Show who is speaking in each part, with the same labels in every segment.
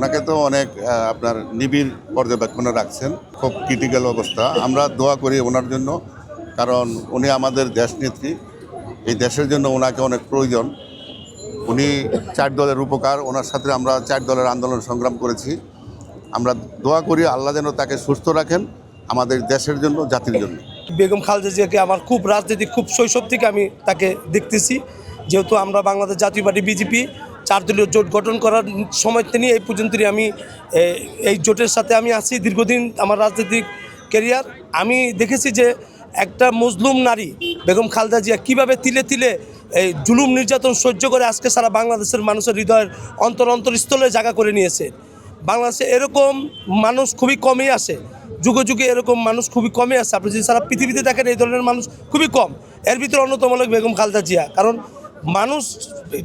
Speaker 1: ওনাকে তো অনেক আপনার নিবিড় পর্যবেক্ষণে রাখছেন, খুব ক্রিটিক্যাল অবস্থা। আমরা দোয়া করি ওনার জন্য, কারণ উনি আমাদের দেশনেত্রী। এই দেশের জন্য ওনাকে অনেক প্রয়োজন। উনি 4 দলের উপকার, ওনার সাথে আমরা 4 দলের আন্দোলন সংগ্রাম করেছি। আমরা দোয়া করি আল্লাহ যেন তাকে সুস্থ রাখেন আমাদের দেশের জন্য, জাতির জন্য।
Speaker 2: বেগম খালেদা জিয়াকে আমার খুব রাজনীতি খুব শৈশব থেকে আমি তাকে দেখতেছি, যেহেতু আমরা বাংলাদেশ জাতীয় পার্টি বিজেপি 4 দলীয় জোট গঠন করার সময় থেকে এই পর্যন্তই আমি এই জোটের সাথে আমি আছি দীর্ঘদিন আমার রাজনৈতিক ক্যারিয়ার। আমি দেখেছি যে একটা মজলুম নারী বেগম খালেদা জিয়া কীভাবে তিলে তিলে এই জুলুম নির্যাতন সহ্য করে আজকে সারা বাংলাদেশের মানুষের হৃদয়ের অন্তরস্থলে জায়গা করে নিয়েছে। বাংলাদেশে এরকম মানুষ খুবই কমই আসে, যুগে যুগে এরকম মানুষ খুবই কমই আছে। আপনি যদি সারা পৃথিবীতে দেখেন এই ধরনের মানুষ খুবই কম। এর ভিতরে অন্যতম হলো বেগম খালেদা জিয়া। কারণ মানুষ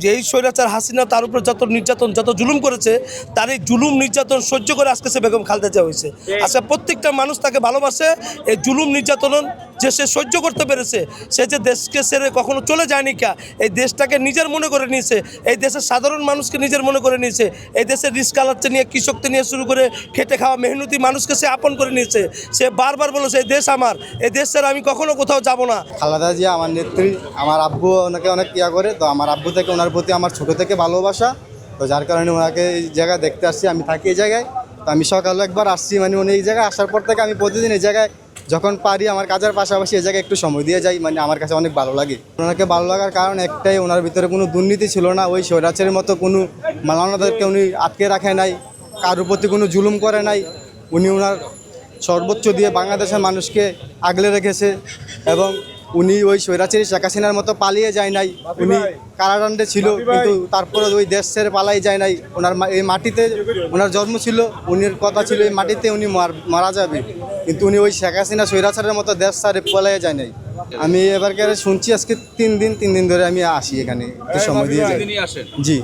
Speaker 2: যেই স্বৈরাচার হাসিনা তার উপর যত নির্যাতন যত জুলুম করেছে, তার এই জুলুম নির্যাতন সহ্য করে আজকে সে বেগম খালেদা জিয়া হয়েছে। আচ্ছা, প্রত্যেকটা মানুষ তাকে ভালোবাসে। এই জুলুম নির্যাতন যে সে সহ্য করতে পেরেছে, সে যে দেশকে ছেড়ে কখনো চলে যায়নি কা, এই দেশটাকে নিজের মনে করে নিয়েছে, এই দেশের সাধারণ মানুষকে নিজের মনে করে নিয়েছে, এই দেশের রিস্কালারতে নিয়ে কৃষকতে নিয়ে শুরু করে খেটে খাওয়া মেহনতি মানুষকে সে আপন করে নিয়েছে। সে বারবার বলেছে এই দেশ আমার, এই দেশ ছেড়ে আমি কখনো কোথাও যাব না।
Speaker 3: খালেদা জিয়া আমার নেত্রী। আমার আব্বু ওনাকে অনেক করে, তো আমার আব্বু থেকে ওনার প্রতি আমার ছোটো থেকে ভালোবাসা, তো যার কারণে ওনাকে এই জায়গায় দেখতে আসছি। আমি থাকি এই জায়গায়, তো আমি সকালে একবার আসছি, মানে উনি এই জায়গায় আসার পর থেকে আমি প্রতিদিন এই জায়গায় যখন পারি আমার কাজের পাশাপাশি এই জায়গায় একটু সময় দিয়ে যাই। মানে আমার কাছে অনেক ভালো লাগে। ওনাকে ভালো লাগার কারণ একটাই, ওনার ভিতরে কোনো দুর্নীতি ছিল না। ওই স্বৈরাচারের মতো কোনো মালানাদেরকে উনি আটকে রাখে নাই, কারোর প্রতি কোনো জুলুম করে নাই। উনি ওনার সর্বোচ্চ দিয়ে বাংলাদেশের মানুষকে আগলে রেখেছে, এবং উনি ওই স্বৈরাচারী শেখ হাসিনার মতো পালিয়ে যায় নাই। উনি কারাদণ্ডে ছিল, কিন্তু তারপরে ওই দেশ ছেড়ে পালাই যায় নাই। ওনার এই মাটিতে ওনার জন্ম ছিল, উনির কথা ছিল এই মাটিতে উনি মারা যাবে, কিন্তু উনি ওই শেখ হাসিনা স্বৈরাচারের মতো দেশ ছেড়ে পালিয়ে যায় নাই। আমি এবারকে শুনছি আজকে 3 দিন ধরে আমি আসি এখানে, একটু সময় দিয়ে যাই। জি,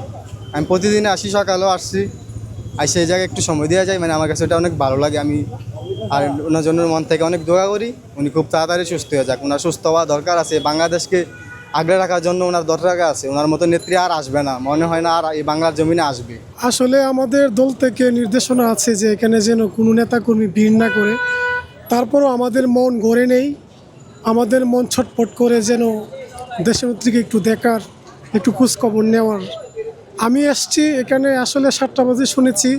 Speaker 3: আমি প্রতিদিন আসি, সকালেও আসছি, আসে এই জায়গায় একটু সময় দেওয়া যায়। মানে আমার কাছে এটা অনেক ভালো লাগে। আমি আর ওনার জন্য মন থেকে অনেক দোয়া করি, উনি খুব তাড়াতাড়ি সুস্থ হয়ে যাক। ওনার সুস্থ হওয়া দরকার আছে, বাংলাদেশকে আগলে রাখার জন্য ওনার দরকার আছে। ওনার মতো নেত্রী আর আসবে না, মনে হয় না আর এই বাংলার জমিনে আসবে।
Speaker 4: আসলে আমাদের দল থেকে নির্দেশনা আছে যে এখানে যেন কোনো নেতাকর্মী ভিড় না করে। তারপরও আমাদের মন গড়ে নেই, আমাদের মন ছটফট করে যেন দেশনেত্রীকে একটু দেখার, একটু খোঁজখবর নেওয়ার। আমি এসছি এখানে আসলে 7টা বাজে শুনেছি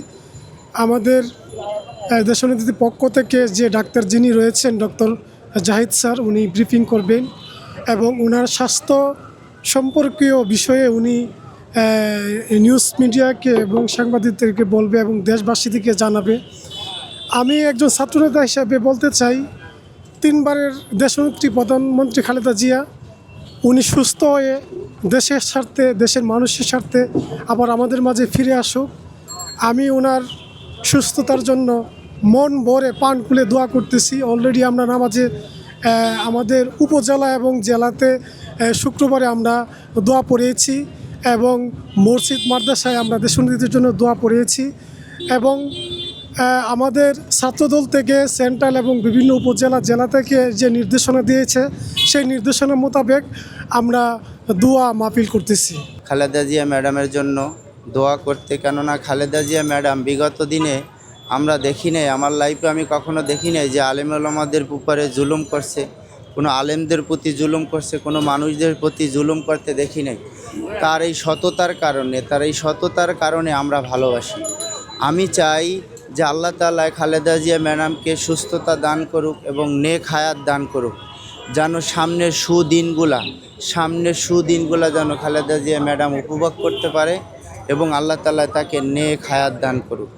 Speaker 4: আমাদের দেশনেত্রীর পক্ষ থেকে যে ডাক্তার যিনি রয়েছেন ডক্টর জাহিদ স্যার, উনি ব্রিফিং করবেন এবং ওনার স্বাস্থ্য সম্পর্কীয় বিষয়ে উনি নিউজ মিডিয়াকে এবং সাংবাদিকদেরকে বলবে এবং দেশবাসীদেরকে জানাবে। আমি একজন ছাত্রনেতা হিসাবে বলতে চাই, 3 বারের দেশনেত্রী প্রধানমন্ত্রী খালেদা জিয়া, উনি সুস্থ হয়ে দেশের স্বার্থে, দেশের মানুষের স্বার্থে আবার আমাদের মাঝে ফিরে আসুক। আমি ওনার সুস্থতার জন্য মন ভরে প্রাণ খুলে দোয়া করতেছি। অলরেডি আমরা নামাজে আমাদের উপজেলা এবং জেলাতে শুক্রবারে আমরা দোয়া পড়িয়েছি, এবং মসজিদ মাদ্রাসায় আমরা দেশনেত্রীর জন্য দোয়া পড়িয়েছি, এবং আমাদের ছাত্রদল থেকে সেন্ট্রাল এবং বিভিন্ন উপজেলা জেলা থেকে যে নির্দেশনা দিয়েছে সেই নির্দেশনা মোতাবেক আমরা দোয়া মাহফিল করতেছি
Speaker 5: খালেদা জিয়া ম্যাডামের জন্য দোয়া করতে। কেননা খালেদা জিয়া ম্যাডাম বিগত দিনে আমরা দেখি নাই, আমার লাইফে আমি কখনো দেখি নাই যে আলেম ওলামাদের উপরে জুলুম করছে, কোনো আলেমদের প্রতি জুলুম করছে, কোনো মানুষদের প্রতি জুলুম করতে দেখি নাই। তার এই সততার কারণে আমরা ভালোবাসি। আমি চাই যে আল্লাহ তাআলা খালেদা জিয়া ম্যাডামকে সুস্থতা দান করুক এবং নেক হায়াত দান করুক, যেন সামনের সুদিনগুলা যেন খালেদা জিয়া ম্যাডাম উপভোগ করতে পারে, এবং আল্লাহ তাআলা তাকে নেক হায়াত দান করুক।